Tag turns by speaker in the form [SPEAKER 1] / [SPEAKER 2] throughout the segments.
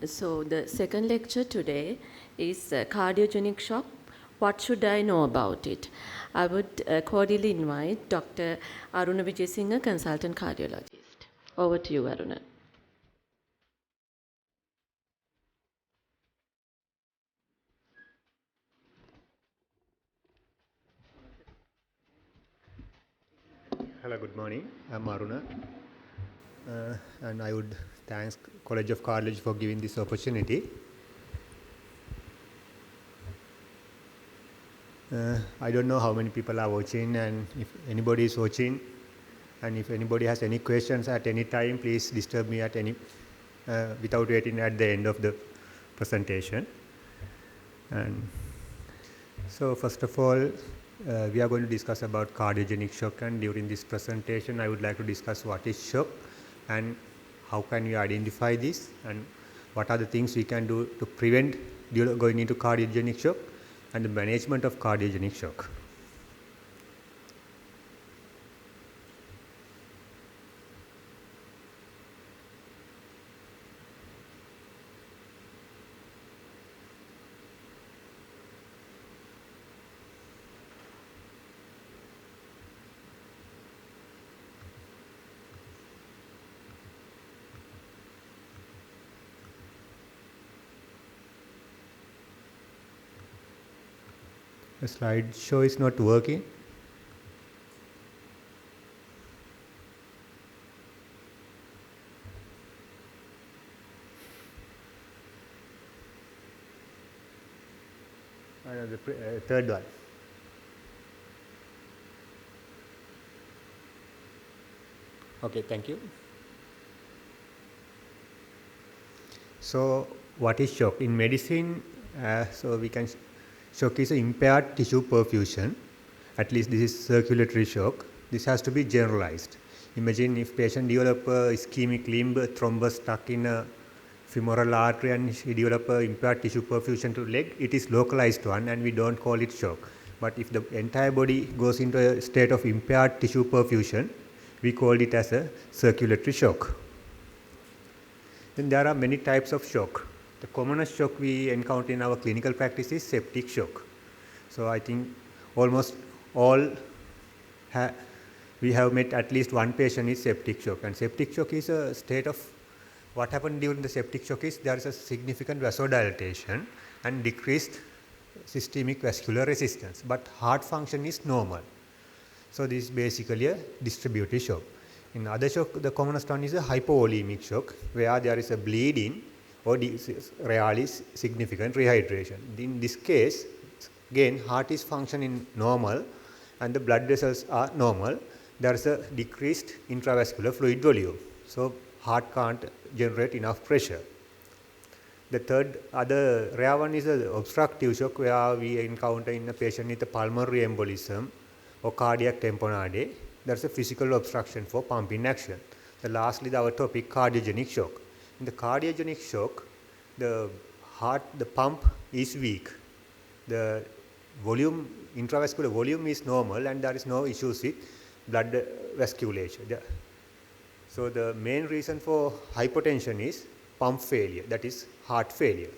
[SPEAKER 1] So the second lecture today is cardiogenic shock. What should I know about it? I would cordially invite Dr. Aruna Vijayasinghe, consultant cardiologist. Over to you, Aruna.
[SPEAKER 2] Hello, good morning. I'm Aruna, and I would thank College of Cardiology for giving this opportunity. I don't know how many people are watching, and if anybody is watching, and if anybody has any questions at any time, please disturb me at any without waiting at the end of the presentation. And so, first of all, we are going to discuss about cardiogenic shock, and during this presentation, I would like to discuss what is shock and how can we identify this and what are the things we can do to prevent going into cardiogenic shock and the management of cardiogenic shock. The slideshow is not working. The third one. Okay, thank you. So, what is shock? In medicine, so we can shock is impaired tissue perfusion. At least this is circulatory shock. This has to be generalized. Imagine if patient develop a ischemic limb thrombus stuck in a femoral artery and he develop a impaired tissue perfusion to leg, it is localized one and we don't call it shock. But if the entire body goes into a state of impaired tissue perfusion, we call it as a circulatory shock. Then there are many types of shock. The commonest shock we encounter in our clinical practice is septic shock. So I think almost all we have met at least one patient with septic shock, and septic shock is a state of what happened during the septic shock is there is a significant vasodilatation and decreased systemic vascular resistance, but heart function is normal. So this is basically a distributive shock. In other shock, the commonest one is a hypovolemic shock, where there is a bleeding or rarely significant rehydration. In this case, again, heart is functioning normal and the blood vessels are normal. There is a decreased intravascular fluid volume. So heart can't generate enough pressure. The third other rare one is the obstructive shock, where we encounter in a patient with a pulmonary embolism or cardiac tamponade. There is a physical obstruction for pumping action. Lastly, our topic, cardiogenic shock. In the cardiogenic shock, the pump is weak. The volume, intravascular volume is normal and there is no issues with blood vasculation. So the main reason for hypotension is pump failure, that is heart failure.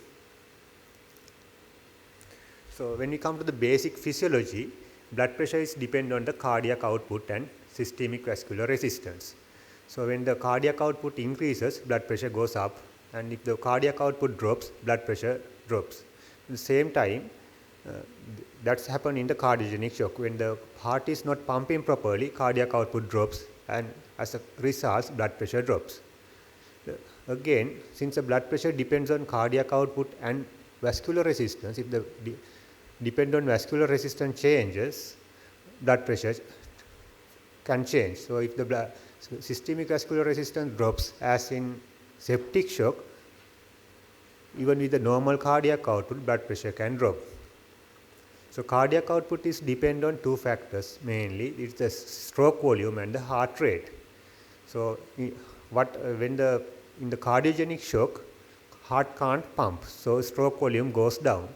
[SPEAKER 2] So when we come to the basic physiology, blood pressure is dependent on the cardiac output and systemic vascular resistance. So when the cardiac output increases, blood pressure goes up, and if the cardiac output drops, blood pressure drops. At the same time, that's happened in the cardiogenic shock. When the heart is not pumping properly, cardiac output drops, and as a result, blood pressure drops. Again, since the blood pressure depends on cardiac output and vascular resistance, if the depend on vascular resistance changes, blood pressure can change. So if the systemic vascular resistance drops, as in septic shock, even with the normal cardiac output, blood pressure can drop. So cardiac output is dependent on two factors mainly. It's the stroke volume and the heart rate. So in the cardiogenic shock, heart can't pump, so stroke volume goes down.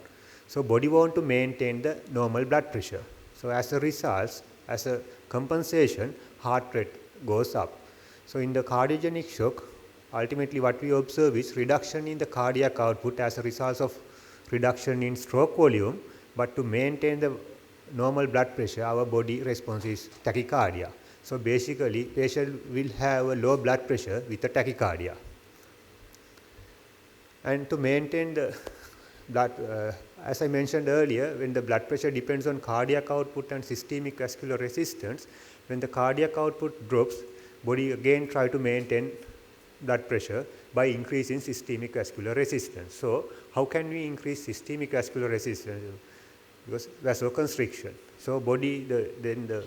[SPEAKER 2] So body want to maintain the normal blood pressure. So as a result, as a compensation, heart rate goes up. So in the cardiogenic shock, ultimately what we observe is reduction in the cardiac output as a result of reduction in stroke volume, but to maintain the normal blood pressure, our body response is tachycardia. So basically, patient will have a low blood pressure with a tachycardia. And to maintain the blood, as I mentioned earlier, when the blood pressure depends on cardiac output and systemic vascular resistance, when the cardiac output drops, body again try to maintain blood pressure by increasing systemic vascular resistance. So how can we increase systemic vascular resistance? Because vasoconstriction. So body, then the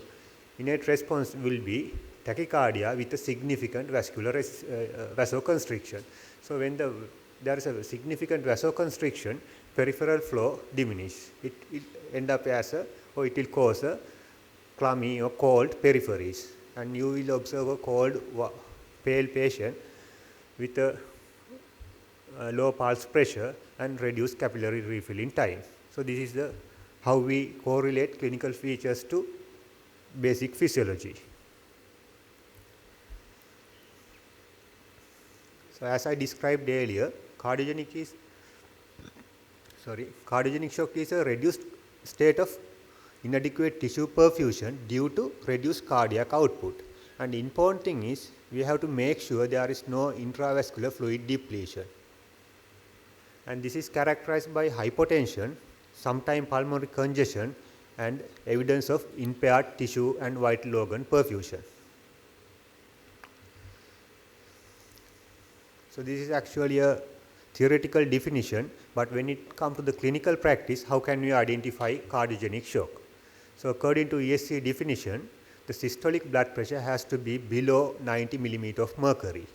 [SPEAKER 2] innate response will be tachycardia with a significant vascular vasoconstriction. So when there is a significant vasoconstriction, peripheral flow diminishes. It end up as or it will cause a clammy or cold peripheries, and you will observe a cold, pale patient with a low pulse pressure and reduced capillary refilling time. So this is how we correlate clinical features to basic physiology. So as I described earlier, cardiogenic shock is a reduced state of inadequate tissue perfusion due to reduced cardiac output. And the important thing is we have to make sure there is no intravascular fluid depletion. And this is characterized by hypotension, sometimes pulmonary congestion, and evidence of impaired tissue and vital organ perfusion. So this is actually a theoretical definition, but when it comes to the clinical practice, how can we identify cardiogenic shock? So according to ESC definition, the systolic blood pressure has to be below 90 millimeter of mercury,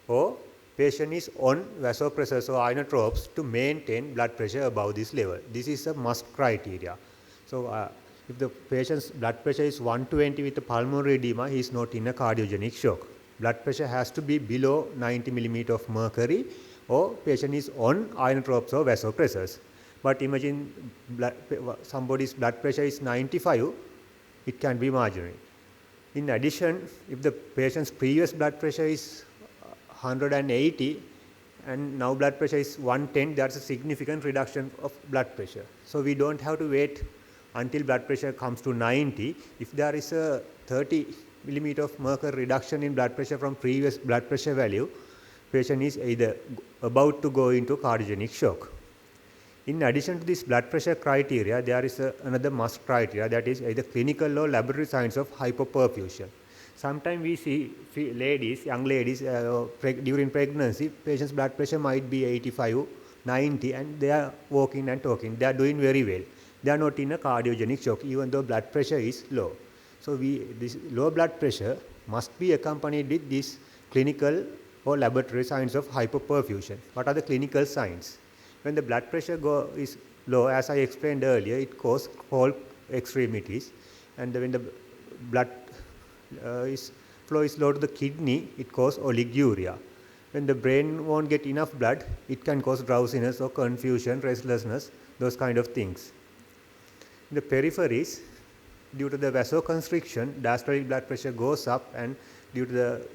[SPEAKER 2] or patient is on vasopressors or inotropes to maintain blood pressure above this level. This is a must criteria. So if the patient's blood pressure is 120 with a pulmonary edema, he is not in a cardiogenic shock. Blood pressure has to be below 90 millimeter of mercury, or patient is on inotropes or vasopressors. But imagine somebody's blood pressure is 95, it can be marginal. In addition, if the patient's previous blood pressure is 180 and now blood pressure is 110, that's a significant reduction of blood pressure. So we don't have to wait until blood pressure comes to 90. If there is a 30 millimeter of mercury reduction in blood pressure from previous blood pressure value, patient is either about to go into cardiogenic shock. In addition to this blood pressure criteria, there is another must criteria, that is either clinical or laboratory signs of hypoperfusion. Sometimes we see young ladies during pregnancy, patient's blood pressure might be 85, 90, and they are walking and talking. They are doing very well. They are not in a cardiogenic shock, even though blood pressure is low. So this low blood pressure must be accompanied with these clinical or laboratory signs of hypoperfusion. What are the clinical signs? When the blood pressure is low, as I explained earlier, it causes cold extremities, and when the blood flow is low to the kidney, it causes oliguria. When the brain won't get enough blood, it can cause drowsiness or confusion, restlessness, those kind of things. In the peripheries, due to the vasoconstriction, diastolic blood pressure goes up, and due to the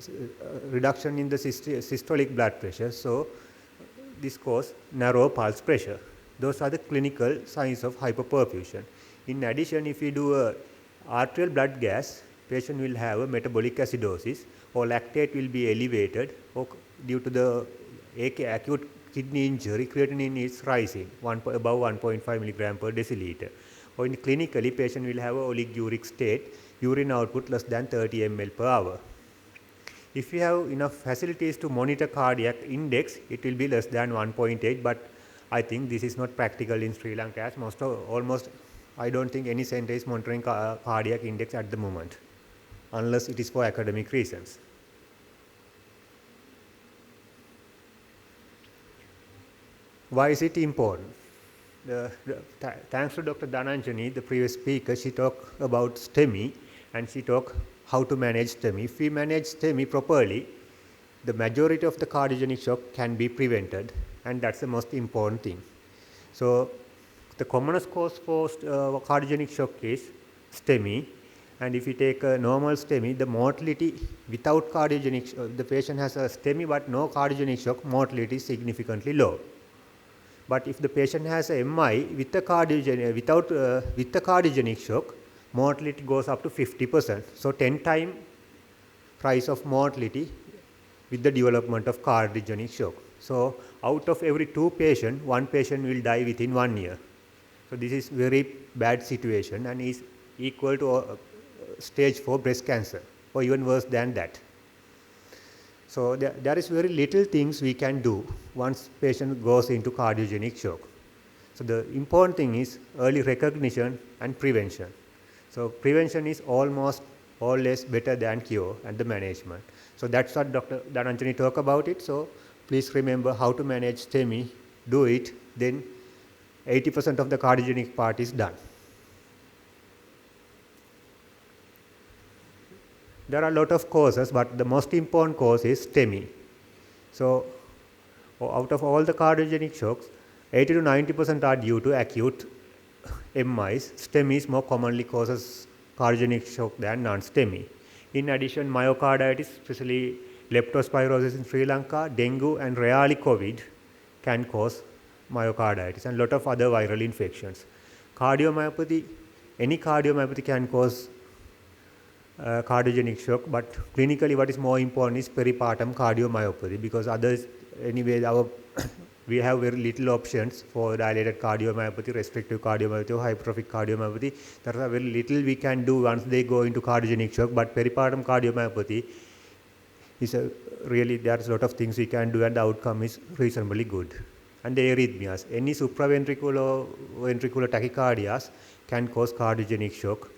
[SPEAKER 2] reduction in the systolic blood pressure, so this causes narrow pulse pressure. Those are the clinical signs of hypoperfusion. In addition, if we do a arterial blood gas, patient will have a metabolic acidosis, or lactate will be elevated, or due to the acute kidney injury, creatinine is rising above 1.5 milligram per deciliter. Or in clinically, patient will have a oliguric state, urine output less than 30 ml per hour. If you have enough facilities to monitor cardiac index, it will be less than 1.8, but I think this is not practical in Sri Lanka, as almost I don't think any center is monitoring cardiac index at the moment, unless it is for academic reasons. Why is it important? Thanks to Dr. Dhananjani, the previous speaker, she talked about STEMI, and she talked how to manage STEMI. If we manage STEMI properly, the majority of the cardiogenic shock can be prevented, and that's the most important thing. So the commonest cause for cardiogenic shock is STEMI, And if you take a normal STEMI, the mortality without cardiogenic shock, the patient has a STEMI but no cardiogenic shock, mortality is significantly low. But if the patient has a MI with the cardiogenic shock, mortality goes up to 50%. So 10 times rise of mortality with the development of cardiogenic shock. So out of every 2 patients, 1 patient will die within 1 year. So this is very bad situation and is equal to stage 4 breast cancer or even worse than that. So there is very little things we can do once patient goes into cardiogenic shock. So the important thing is early recognition and prevention. So prevention is almost always better than cure and the management. So that's what Dr. Dhananjani talked about it. So please remember how to manage STEMI, do it, then 80% of the cardiogenic part is done. There are a lot of causes, but the most important cause is STEMI. So out of all the cardiogenic shocks, 80 to 90% are due to acute MIs. STEMIs more commonly causes cardiogenic shock than non-STEMI. In addition, myocarditis, especially leptospirosis in Sri Lanka, dengue and rarely COVID can cause myocarditis and a lot of other viral infections. Cardiomyopathy, any cardiomyopathy can cause cardiogenic shock, but clinically what is more important is peripartum cardiomyopathy, because others anyway we have very little options for dilated cardiomyopathy, restrictive cardiomyopathy or hypertrophic cardiomyopathy. There are very little we can do once they go into cardiogenic shock, but peripartum cardiomyopathy is really there's a lot of things we can do and the outcome is reasonably good. And the arrhythmias, any supraventricular or ventricular tachycardias can cause cardiogenic shock.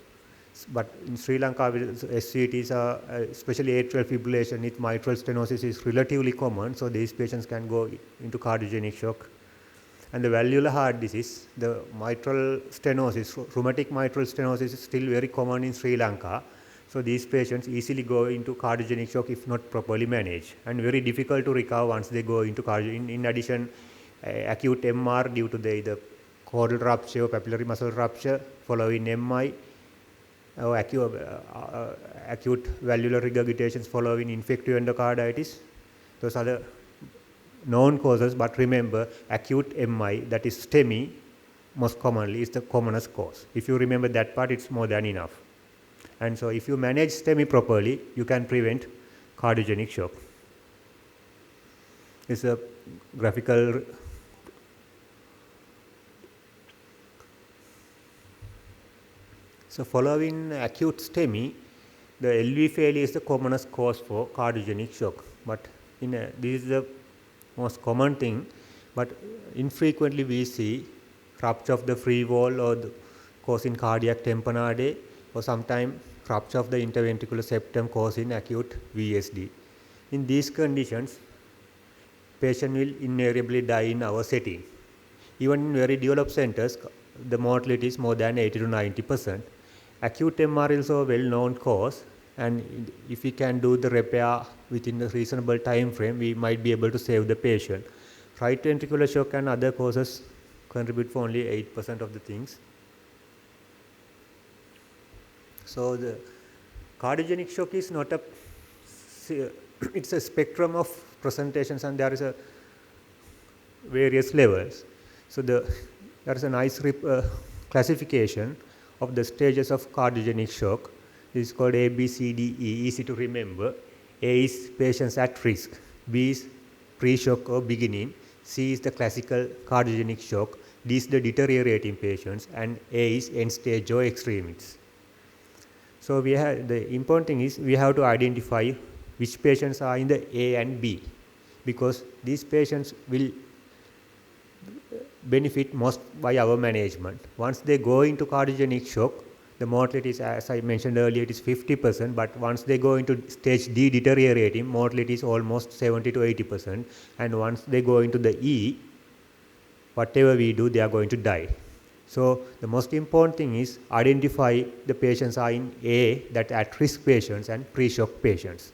[SPEAKER 2] But in Sri Lanka, SVTs are, especially atrial fibrillation with mitral stenosis is relatively common, so these patients can go into cardiogenic shock. And the valvular heart disease, the mitral stenosis, rheumatic mitral stenosis is still very common in Sri Lanka. So these patients easily go into cardiogenic shock if not properly managed, and very difficult to recover once they go into cardiogenic. In addition, acute MR due to the either caudal rupture or papillary muscle rupture following MI, or acute valvular regurgitations following infective endocarditis. Those are the known causes, but remember acute MI, that is STEMI, most commonly is the commonest cause. If you remember that part, it's more than enough. And so if you manage STEMI properly, you can prevent cardiogenic shock. It's a graphical So following acute STEMI, the LV failure is the commonest cause for cardiogenic shock. But this is the most common thing, but infrequently we see rupture of the free wall or causing cardiac tamponade, or sometimes rupture of the interventricular septum causing acute VSD. In these conditions, patient will invariably die in our setting. Even in very developed centers, the mortality is more than 80 to 90%. Acute MR is a well-known cause, and if we can do the repair within a reasonable time frame, we might be able to save the patient. Right ventricular shock and other causes contribute for only 8% of the things. So the cardiogenic shock is not it's a spectrum of presentations, and there is a various levels. So there is a nice classification of the stages of cardiogenic shock. This is called A, B, C, D, E, easy to remember. A is patients at risk, B is pre-shock or beginning, C is the classical cardiogenic shock, D is the deteriorating patients, and A is end stage or extremes. So the important thing is we have to identify which patients are in the A and B, because these patients will benefit most by our management. Once they go into cardiogenic shock, the mortality is, as I mentioned earlier, it is 50%, but once they go into stage D deteriorating, mortality is almost 70 to 80%, and once they go into the E, whatever we do, they are going to die. So the most important thing is identify the patients are in A, that at-risk patients, and pre-shock patients.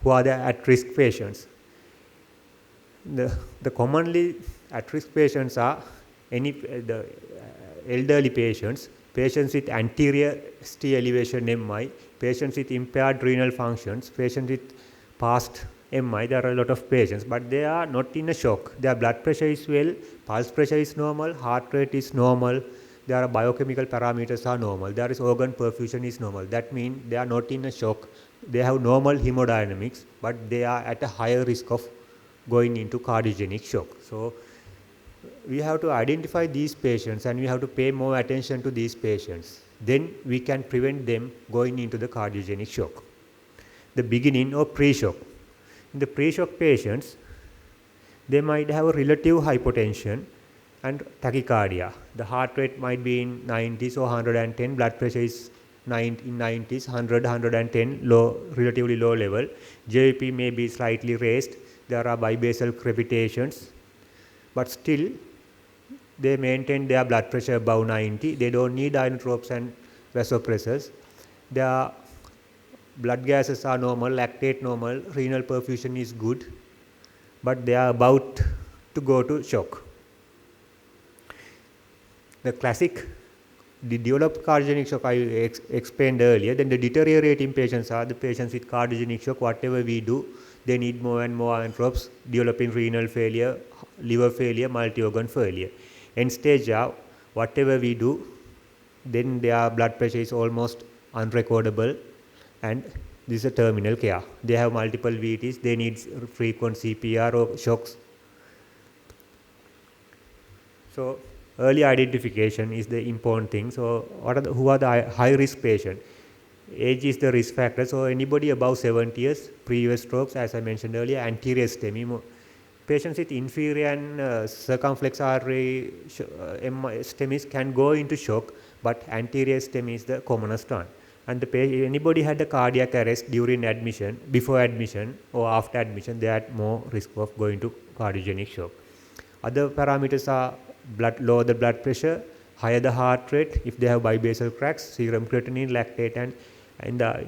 [SPEAKER 2] Who are the at-risk patients? The commonly at-risk patients are the elderly patients patients with anterior ST elevation MI, patients with impaired renal functions, patients with past MI. There are a lot of patients, but they are not in a shock. Their blood pressure is well, pulse pressure is normal, heart rate is normal, their biochemical parameters are normal, there is organ perfusion is normal. That means they are not in a shock. They have normal hemodynamics, but they are at a higher risk of going into cardiogenic shock. So we have to identify these patients and we have to pay more attention to these patients. Then we can prevent them going into the cardiogenic shock. The beginning of pre-shock. In the pre-shock patients, they might have a relative hypotension and tachycardia. The heart rate might be in 90s or 110, blood pressure is in 90s, 100, 110, low, relatively low level. JVP may be slightly raised. There are bibasal crepitations, but still they maintain their blood pressure above 90. They don't need inotropes and vasopressors. Their blood gases are normal, lactate normal, renal perfusion is good, but they are about to go to shock. The classic developed cardiogenic shock I explained earlier. Then the deteriorating patients are the patients with cardiogenic shock. Whatever we do, they need more and more inotropes, developing renal failure, liver failure, multi-organ failure. End stage are whatever we do, then their blood pressure is almost unrecordable, and this is a terminal care. They have multiple VTs, they need frequent CPR or shocks. So early identification is the important thing. So who are the high risk patients? Age is the risk factor. So anybody above 70 years, previous strokes, as I mentioned earlier, anterior STEMI. Patients with inferior and circumflex artery STEMIs can go into shock, but anterior STEMI is the commonest one. And anybody had a cardiac arrest during admission, before admission or after admission, they had more risk of going to cardiogenic shock. Other parameters are lower the blood pressure, higher the heart rate, if they have bibasal cracks, serum creatinine, lactate, and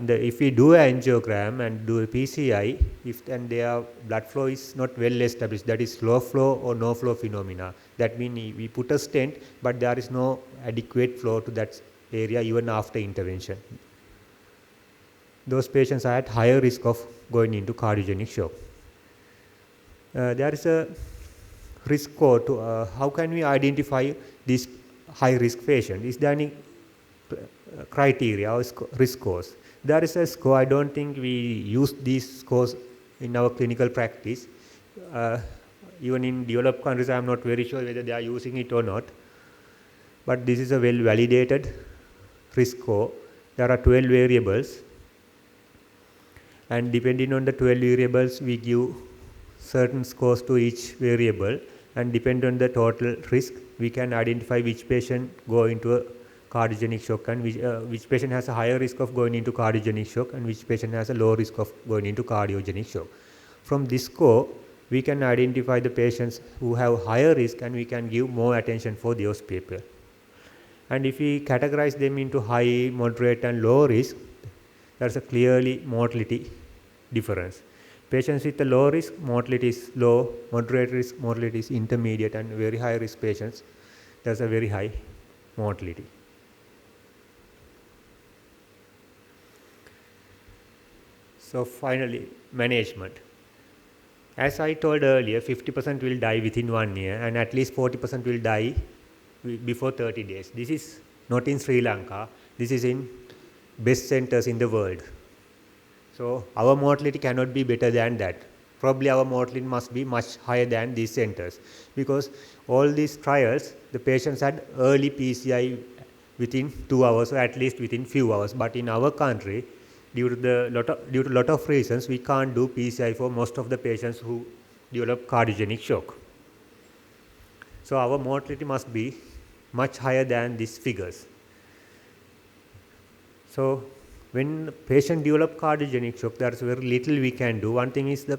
[SPEAKER 2] if we do an angiogram and do a PCI, and their blood flow is not well established, that is slow flow or no flow phenomena, that means we put a stent, but there is no adequate flow to that area even after intervention. Those patients are at higher risk of going into cardiogenic shock. There is a risk score to how can we identify this high risk patient? Is there any criteria or risk scores? There is a score. I don't think we use these scores in our clinical practice. Even in developed countries, I am not very sure whether they are using it or not. But this is a well validated risk score. There are 12 variables, and depending on the 12 variables, we give certain scores to each variable, and depending on the total risk, we can identify which patient go into a cardiogenic shock and which patient has a higher risk of going into cardiogenic shock and which patient has a low risk of going into cardiogenic shock. From this score, we can identify the patients who have higher risk and we can give more attention for those people. And if we categorize them into high, moderate and low risk, there is a clearly mortality difference. Patients with a low risk, mortality is low, moderate risk, mortality is intermediate, and very high risk patients, there is a very high mortality. So finally, management. As I told earlier, 50% will die within 1 year and at least 40% will die before 30 days. This is not in Sri Lanka, this is in best centers in the world. So our mortality cannot be better than that. Probably our mortality must be much higher than these centers, because all these trials, the patients had early PCI within 2 hours or at least within few hours. But in our country, due to a lot of reasons, we can't do PCI for most of the patients who develop cardiogenic shock. So our mortality must be much higher than these figures. So when the patient develops cardiogenic shock, there is very little we can do. One thing is the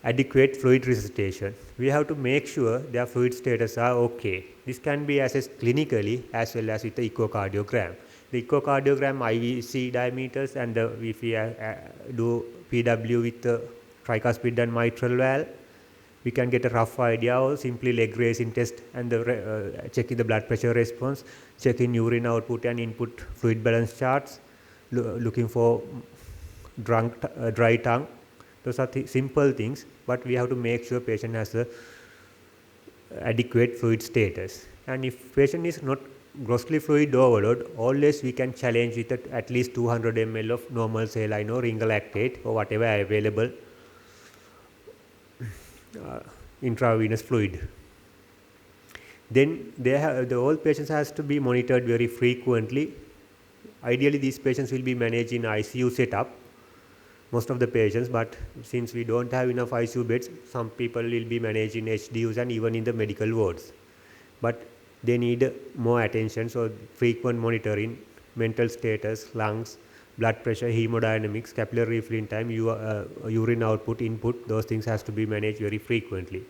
[SPEAKER 2] adequate fluid resuscitation. We have to make sure their fluid status are okay. This can be assessed clinically as well as with the echocardiogram. The echocardiogram IVC diameters, and if we do PW with the tricuspid and mitral valve, we can get a rough idea, or simply leg raising test and checking the blood pressure response, checking urine output and input fluid balance charts, looking for dry tongue. Those are simple things, but we have to make sure patient has a adequate fluid status. And if patient is not grossly fluid overload, always we can challenge with at least 200 ml of normal saline or ringer lactate or whatever available intravenous fluid. Then all patients has to be monitored very frequently. Ideally, these patients will be managed in ICU setup, most of the patients, but since we don't have enough ICU beds, some people will be managed in HDUs and even in the medical wards. But they need more attention, so frequent monitoring, mental status, lungs, blood pressure, hemodynamics, capillary refilling time, urine output, input, those things has to be managed very frequently.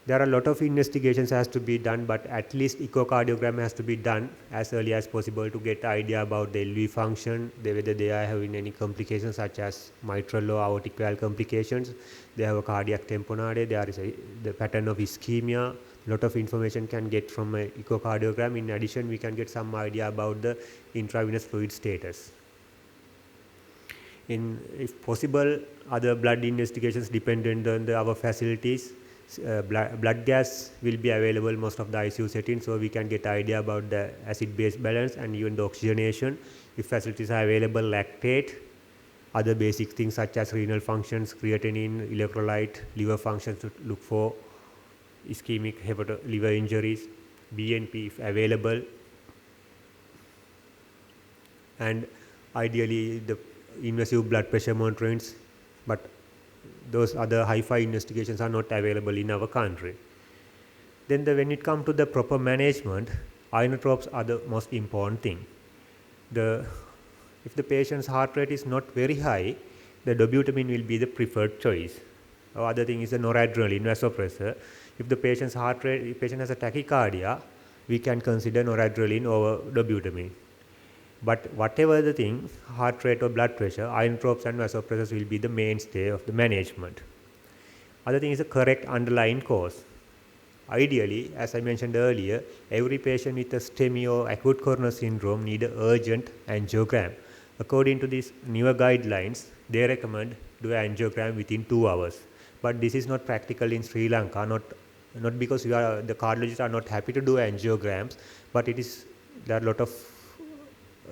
[SPEAKER 2] There are a lot of investigations has to be done, but at least echocardiogram has to be done as early as possible to get idea about the LV function, whether they are having any complications such as mitral or aortic valve complications. They have a cardiac tamponade, there is the pattern of ischemia. A lot of information can get from an echocardiogram. In addition, we can get some idea about the intravenous fluid status. If possible, other blood investigations dependent on our facilities. Blood gas will be available most of the ICU settings, so we can get idea about the acid-base balance and even the oxygenation. If facilities are available, lactate, other basic things such as renal functions, creatinine, electrolyte, liver functions to look for ischemic liver injuries, BNP if available, and ideally the invasive blood pressure monitorings, but those other hi-fi investigations are not available in our country. Then when it comes to the proper management, inotropes are the most important thing. If the patient's heart rate is not very high, the dobutamine will be the preferred choice. Other thing is the noradrenaline, vasopressor. If the patient's heart rate, if patient has a tachycardia, we can consider noradrenaline over dobutamine. But whatever the thing, heart rate or blood pressure, inotropes and vasopressors will be the mainstay of the management. Other thing is the correct underlying cause. Ideally, as I mentioned earlier, every patient with a STEMI or acute coronary syndrome need an urgent angiogram. According to these newer guidelines, they recommend do an angiogram within 2 hours. But this is not practical in Sri Lanka, not because the cardiologists are not happy to do angiograms, but there are a lot of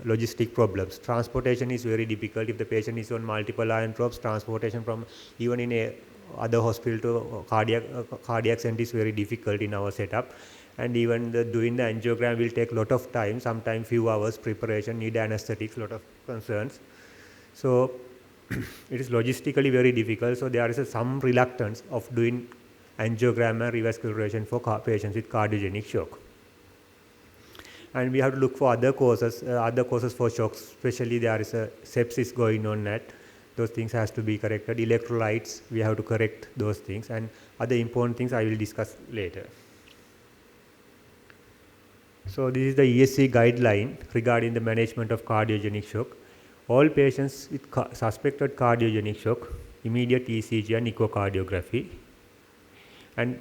[SPEAKER 2] logistic problems. Transportation is very difficult. If the patient is on multiple inotropes, transportation from even in other hospital to cardiac center is very difficult in our setup. And even doing the angiogram will take a lot of time, sometimes few hours preparation, need anesthetics, lot of concerns. So it is logistically very difficult. So there is some reluctance of doing angiogram and revascularization for patients with cardiogenic shock. And we have to look for other causes for shocks, especially there is a sepsis going on those things has to be corrected. Electrolytes, we have to correct those things, and other important things I will discuss later. So this is the ESC guideline regarding the management of cardiogenic shock. All patients with suspected cardiogenic shock, immediate ECG and echocardiography. And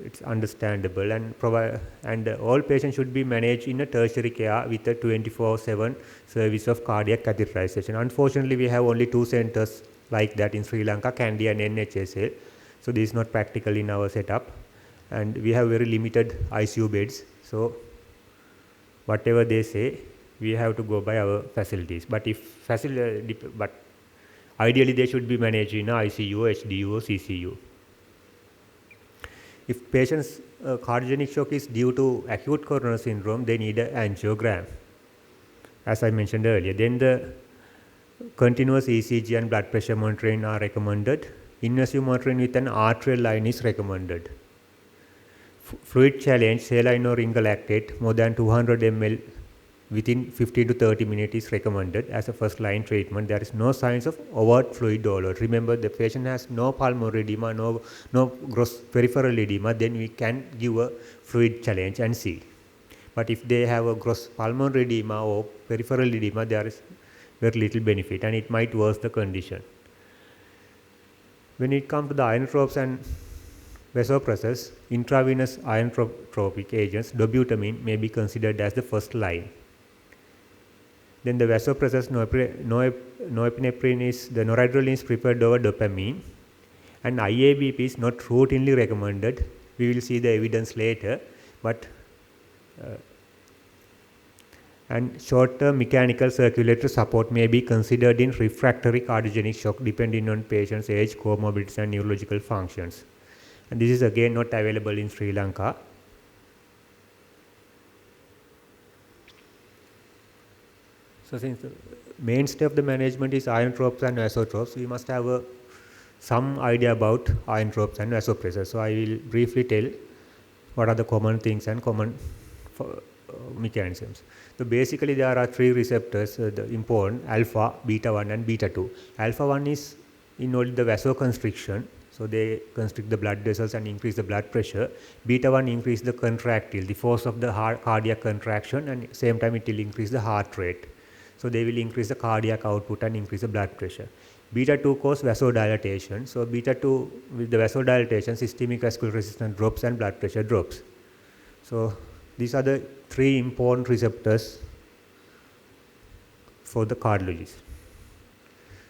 [SPEAKER 2] it's understandable, and all patients should be managed in a tertiary care with a 24/7 service of cardiac catheterization. Unfortunately, we have only 2 centers like that in Sri Lanka, Kandy and NHSL. So this is not practical in our setup, and we have very limited ICU beds. So whatever they say, we have to go by our facilities. But ideally they should be managed in ICU, HDU or CCU. If patient's cardiogenic shock is due to acute coronary syndrome, they need an angiogram, as I mentioned earlier. Then the continuous ECG and blood pressure monitoring are recommended. Invasive monitoring with an arterial line is recommended. Fluid challenge, saline or ringer lactate, more than 200 ml within 15 to 30 minutes is recommended as a first line treatment. There is no signs of overt fluid overload. Remember, the patient has no pulmonary edema, no gross peripheral edema, then we can give a fluid challenge and see. But if they have a gross pulmonary edema or peripheral edema, there is very little benefit and it might worsen the condition. When it comes to the inotropes and vasopressors, intravenous inotropic agents, dobutamine may be considered as the first line. Then the vasopressors, norepinephrine is, the noradrenaline is preferred over dopamine, and IABP is not routinely recommended. We will see the evidence later, but and short-term mechanical circulatory support may be considered in refractory cardiogenic shock depending on patient's age, comorbidities and neurological functions. And this is again not available in Sri Lanka. So since the mainstay of the management is inotropes and vasotropes, we must have some idea about inotropes and vasopressors. So I will briefly tell what are the common things and common mechanisms. So basically there are three receptors, the important alpha, beta 1 and beta 2. Alpha 1 is involved in the vasoconstriction, so they constrict the blood vessels and increase the blood pressure. Beta 1 increase the contractile, the force of the cardiac contraction, and same time it will increase the heart rate. So they will increase the cardiac output and increase the blood pressure. Beta 2 cause vasodilatation. So beta 2 with the vasodilatation, systemic vascular resistance drops and blood pressure drops. So these are the three important receptors for the cardiologist.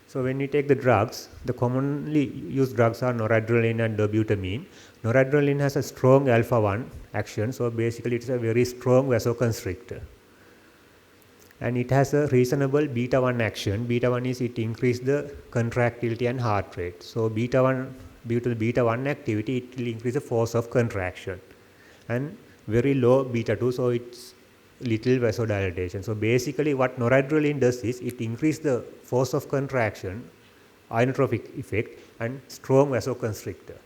[SPEAKER 2] So when you take the drugs, the commonly used drugs are noradrenaline and dobutamine. Noradrenaline has a strong alpha 1 action, so basically it is a very strong vasoconstrictor. And it has a reasonable beta 1 action. Beta 1 is it increase the contractility and heart rate. So beta 1, due to the beta 1 activity, it will increase the force of contraction. And very low beta 2, so it's little vasodilatation. So basically what noradrenaline does is it increases the force of contraction, inotropic effect, and strong vasoconstrictor.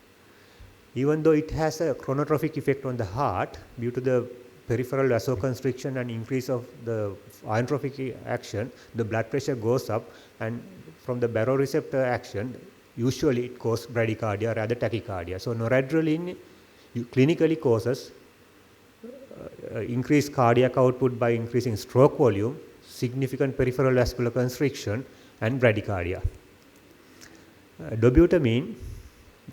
[SPEAKER 2] Even though it has a chronotropic effect on the heart due to the peripheral vasoconstriction and increase of the inotropic action, the blood pressure goes up, and from the baroreceptor action, usually it causes bradycardia, rather tachycardia. So noradrenaline clinically causes increased cardiac output by increasing stroke volume, significant peripheral vascular constriction, and bradycardia. Dobutamine,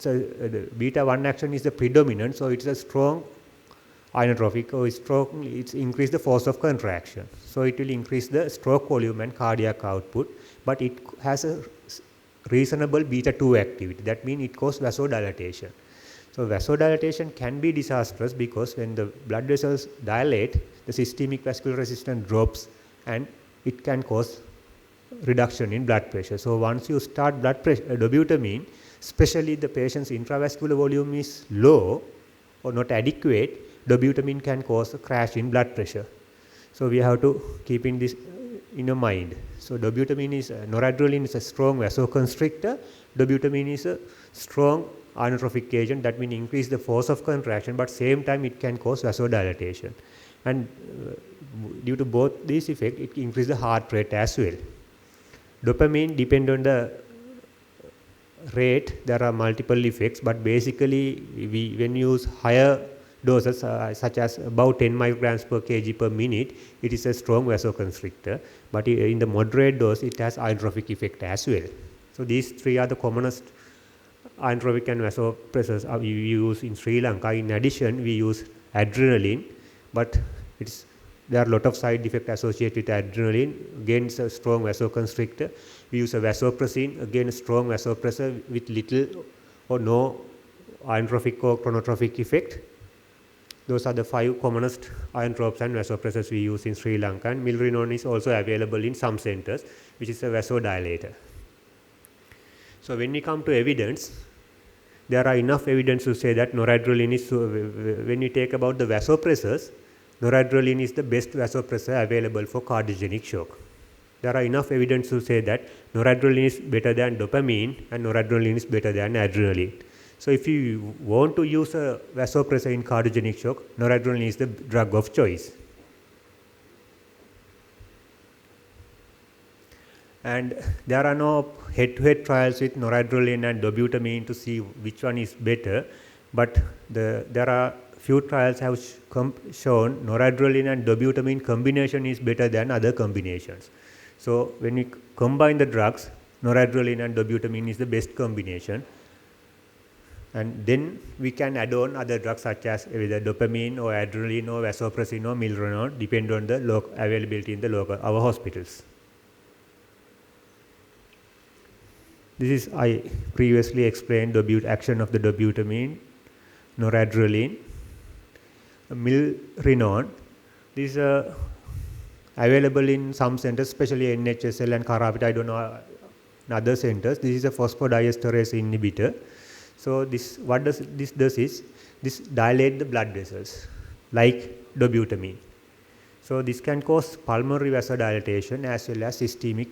[SPEAKER 2] the beta 1 action is the predominant, so it's a strong inotropic, or it's increase the force of contraction. So it will increase the stroke volume and cardiac output, but it has a reasonable beta 2 activity. That means it causes vasodilatation. So vasodilatation can be disastrous because when the blood vessels dilate, the systemic vascular resistance drops and it can cause reduction in blood pressure. So once you start blood pressure, dobutamine, especially the patient's intravascular volume is low or not adequate, dobutamine can cause a crash in blood pressure. So we have to keep in this in your mind. So dobutamine is, noradrenaline is a strong vasoconstrictor, dobutamine is a strong inotropic agent, that means increase the force of contraction, but same time it can cause vasodilatation. And due to both these effects, it increases the heart rate as well. Dopamine depends on the rate. There are multiple effects, but basically when you use higher doses such as about 10 micrograms per kg per minute, it is a strong vasoconstrictor, but in the moderate dose it has inotropic effect as well. So these three are the commonest inotropic and vasopressors we use in Sri Lanka. In addition, we use adrenaline, but there are a lot of side effects associated with adrenaline. Again, it's a strong vasoconstrictor. We use a vasopressin, again a strong vasopressor with little or no inotropic or chronotropic effect. Those are the 5 commonest inotropes and vasopressors we use in Sri Lanka. And milrinone is also available in some centers, which is a vasodilator. So when we come to evidence, there are enough evidence to say that noradrenaline is, when we take about the vasopressors, noradrenaline is the best vasopressor available for cardiogenic shock. There are enough evidence to say that noradrenaline is better than dopamine and noradrenaline is better than adrenaline. So if you want to use a vasopressor in cardiogenic shock, noradrenaline is the drug of choice. And there are no head-to-head trials with noradrenaline and dobutamine to see which one is better, but there are few trials have shown noradrenaline and dobutamine combination is better than other combinations. So when we combine the drugs, noradrenaline and dobutamine is the best combination. And then we can add on other drugs such as either dopamine or adrenaline or vasopressin or milrinone, depending on the availability in the our hospitals. This is I previously explained the action of the dobutamine, noradrenaline, milrinone. These are available in some centers, especially NHSL and Karapita. I don't know in other centers. This is a phosphodiesterase inhibitor. So what this does is this dilate the blood vessels like dobutamine. So this can cause pulmonary vasodilatation as well as systemic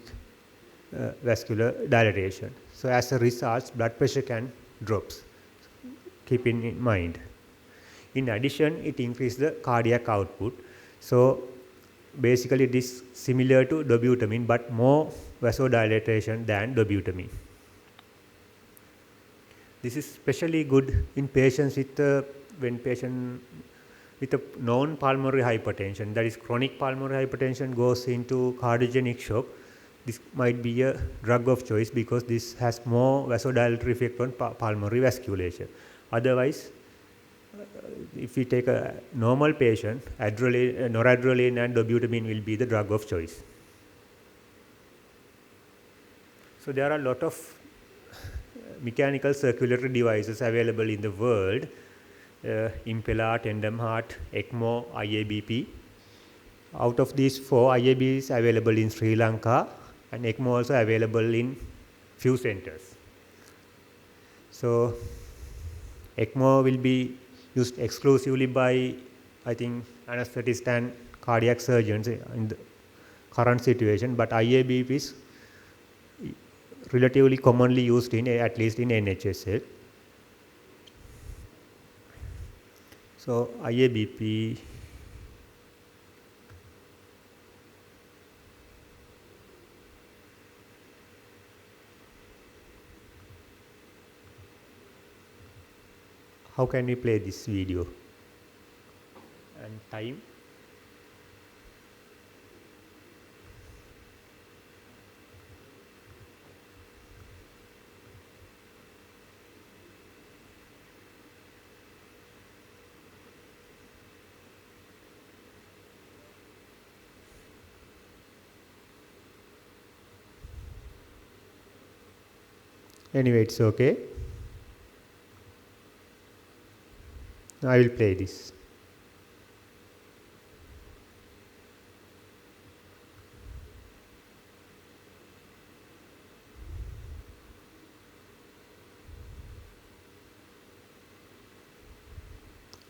[SPEAKER 2] vascular dilatation. So as a result, blood pressure can drop. Keep in mind. In addition, it increases the cardiac output. So basically it is similar to dobutamine but more vasodilatation than dobutamine. This is especially good in patients with with a non-pulmonary hypertension, that is chronic pulmonary hypertension goes into cardiogenic shock. This might be a drug of choice because this has more vasodilatory effect on pulmonary vasculation. Otherwise, if we take a normal patient, noradrenaline and dobutamine will be the drug of choice. So there are a lot of mechanical circulatory devices available in the world, Impella, Tandem Heart, ECMO, IABP. Out of these 4, IABP is available in Sri Lanka and ECMO also available in few centers. So ECMO will be used exclusively by, I think, anesthetists and cardiac surgeons in the current situation, but IABP is relatively commonly used in at least in NHSL. So IABP how can we play this video and time? Anyway, it's okay. I will play this.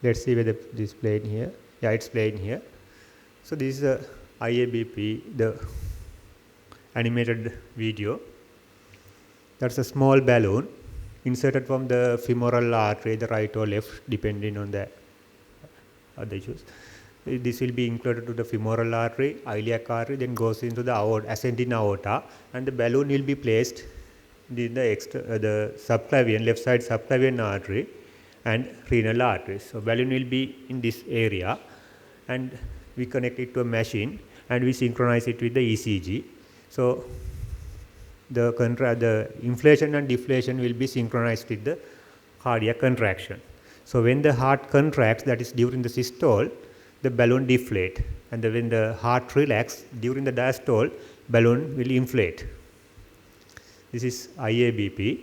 [SPEAKER 2] Let's see whether this is playing here. Yeah, it's playing here. So this is a IABP, the animated video. That's a small balloon inserted from the femoral artery, the right or left, depending on the other issues. This will be included to the femoral artery, iliac artery, then goes into the ascending aorta, and the balloon will be placed in the subclavian, left side subclavian artery and renal arteries. So balloon will be in this area, and we connect it to a machine and we synchronize it with the ECG. So the inflation and deflation will be synchronized with the cardiac contraction. So when the heart contracts, that is during the systole, the balloon deflate, and when the heart relax during the diastole, balloon will inflate. This is IABP.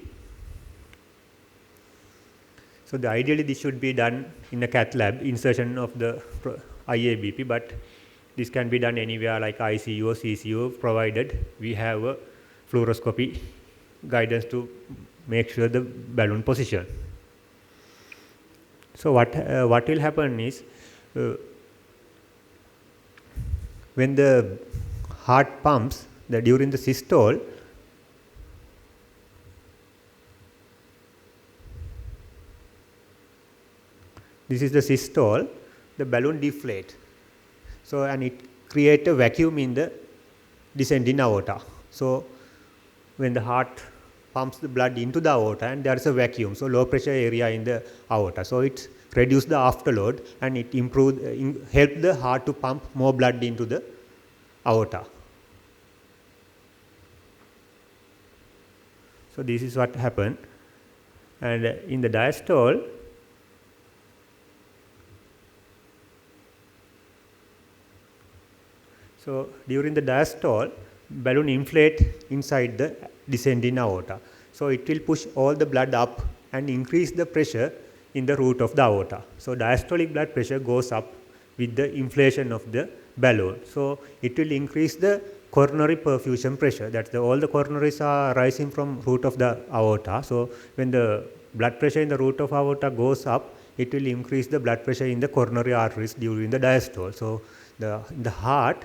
[SPEAKER 2] So ideally this should be done in a cath lab, insertion of the IABP, but this can be done anywhere like ICU or CCU, provided we have a fluoroscopy guidance to make sure the balloon position. So what will happen is, when the heart pumps, during the systole, this is the systole, the balloon deflate. So and it creates a vacuum in the descending aorta. So when the heart pumps the blood into the aorta, and there is a vacuum, so low pressure area in the aorta, so it reduces the afterload and it help the heart to pump more blood into the aorta. So this is what happened, And in the diastole, so during the diastole, balloon inflate inside the descending aorta. So it will push all the blood up and increase the pressure in the root of the aorta. So diastolic blood pressure goes up with the inflation of the balloon. So it will increase the coronary perfusion pressure. That's all the coronaries are rising from root of the aorta. So when the blood pressure in the root of aorta goes up, it will increase the blood pressure in the coronary arteries during the diastole. So the heart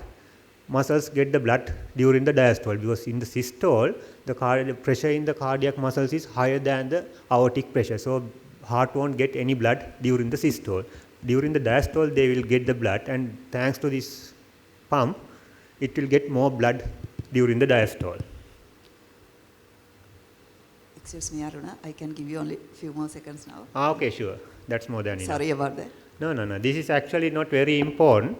[SPEAKER 2] muscles get the blood during the diastole, because in the systole the pressure in the cardiac muscles is higher than the aortic pressure, so heart won't get any blood during the systole. During the diastole they will get the blood, and thanks to this pump it will get more blood during the diastole.
[SPEAKER 3] Excuse me, Aruna, I can give you only a few more seconds now.
[SPEAKER 2] Okay, sure, that's more than enough.
[SPEAKER 3] Sorry about that.
[SPEAKER 2] No, this is actually not very important,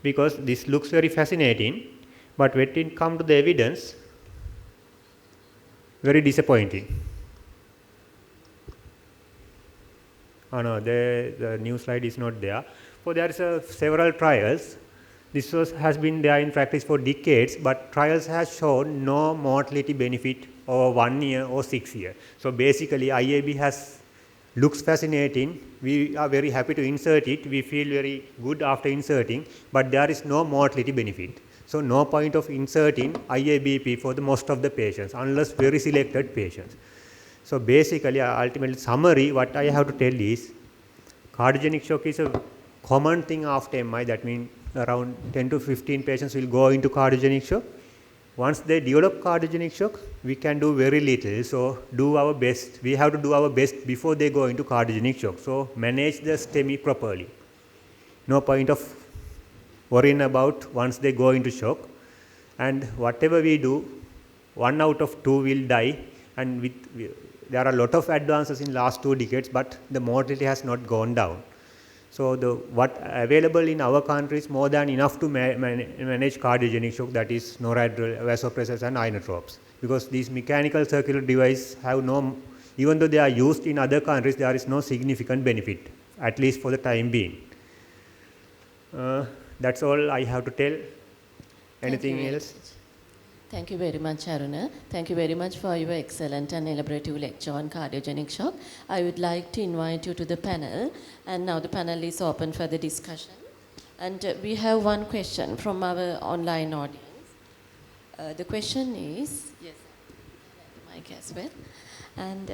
[SPEAKER 2] because this looks very fascinating, but when it comes to the evidence, very disappointing. Oh no, the new slide is not there. So there is several trials. This has been there in practice for decades, but trials have shown no mortality benefit over 1 year or 6 years. So basically IAB looks fascinating. We are very happy to insert it. We feel very good after inserting, but there is no mortality benefit. So no point of inserting IABP for the most of the patients, unless very selected patients. So basically, ultimately summary, what I have to tell is, cardiogenic shock is a common thing after MI. That means around 10 to 15 patients will go into cardiogenic shock. Once they develop cardiogenic shock, we can do very little. So do our best. We have to do our best before they go into cardiogenic shock. So manage the STEMI properly. No point of worrying about once they go into shock. And whatever we do, 1 out of 2 will die. And there are a lot of advances in last 2 decades, but the mortality has not gone down. So what available in our country is more than enough to manage cardiogenic shock, that is noradrenal, vasopressors and inotropes. Because these mechanical circulatory devices have even though they are used in other countries, there is no significant benefit, at least for the time being. That's all I have to tell. Anything else?
[SPEAKER 1] Thank you very much, Aruna. Thank you very much for your excellent and elaborative lecture on cardiogenic shock. I would like to invite you to the panel, and now the panel is open for the discussion. And we have one question from our online audience. The question is, yes, mic as well. And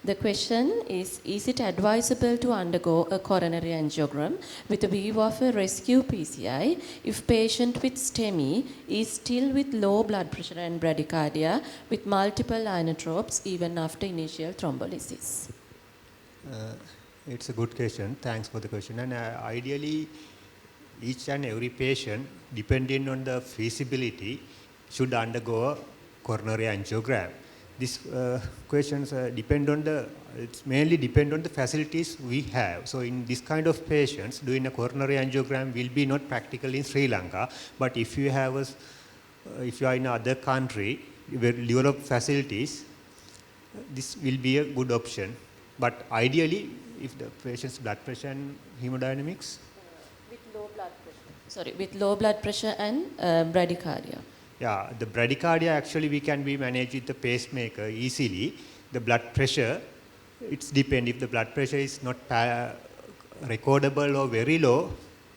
[SPEAKER 1] the question is it advisable to undergo a coronary angiogram with a view of a rescue PCI if patient with STEMI is still with low blood pressure and bradycardia with multiple inotropes even after initial thrombolysis?
[SPEAKER 2] It's a good question. Thanks for the question. And ideally, each and every patient, depending on the feasibility, should undergo a coronary angiogram. These questions it's mainly depend on the facilities we have. So in this kind of patients, doing a coronary angiogram will be not practical in Sri Lanka, but if you are in other country where developed facilities, this will be a good option. But ideally, if the patient's blood pressure and hemodynamics?
[SPEAKER 1] With low blood pressure. Sorry, with low blood pressure and bradycardia.
[SPEAKER 2] Yeah, the bradycardia actually we can be managed with the pacemaker easily. The blood pressure, it's depend. If the blood pressure is not recordable or very low,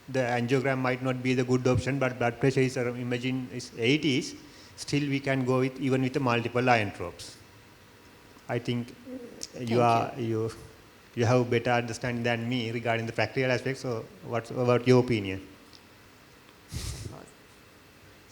[SPEAKER 2] the angiogram might not be the good option, but blood pressure is, imagine, is 80s, still we can go with even with the multiple inotropes. I think you have better understanding than me regarding the practical aspects, so what's about your opinion?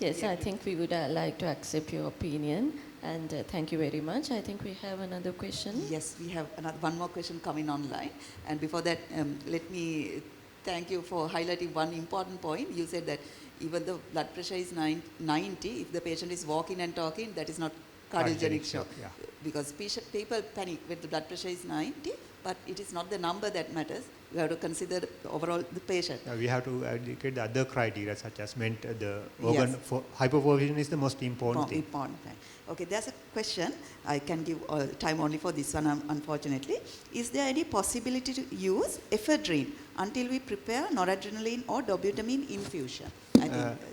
[SPEAKER 1] Yes, I think we would like to accept your opinion, and thank you very much. I think we have another question.
[SPEAKER 3] Yes, we have one more question coming online. And before that, let me thank you for highlighting one important point. You said that even though blood pressure is 90, if the patient is walking and talking, that is not cardiogenic shock.
[SPEAKER 2] Yeah.
[SPEAKER 3] Because people panic when the blood pressure is 90, but it is not the number that matters. You have to consider overall the patient.
[SPEAKER 2] We have to indicate the other criteria such as the organ
[SPEAKER 3] Yes.
[SPEAKER 2] hyperperfusion is the most important thing.
[SPEAKER 3] Important thing. Okay, there's a question. I can give time only for this one, unfortunately. Is there any possibility to use ephedrine until we prepare noradrenaline or dobutamine infusion? I think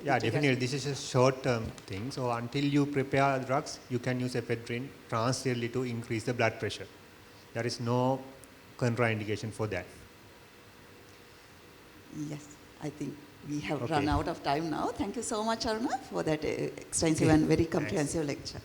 [SPEAKER 2] Yeah,
[SPEAKER 3] Mr.
[SPEAKER 2] definitely. This is a short-term thing. So until you prepare drugs, you can use ephedrine transdermally to increase the blood pressure. There is no contraindication for that.
[SPEAKER 3] Yes, I think we have
[SPEAKER 2] Okay.
[SPEAKER 3] run out of time now. Thank you so much, Aruna, for that extensive
[SPEAKER 2] Okay.
[SPEAKER 3] and very
[SPEAKER 2] Thanks.
[SPEAKER 3] comprehensive lecture.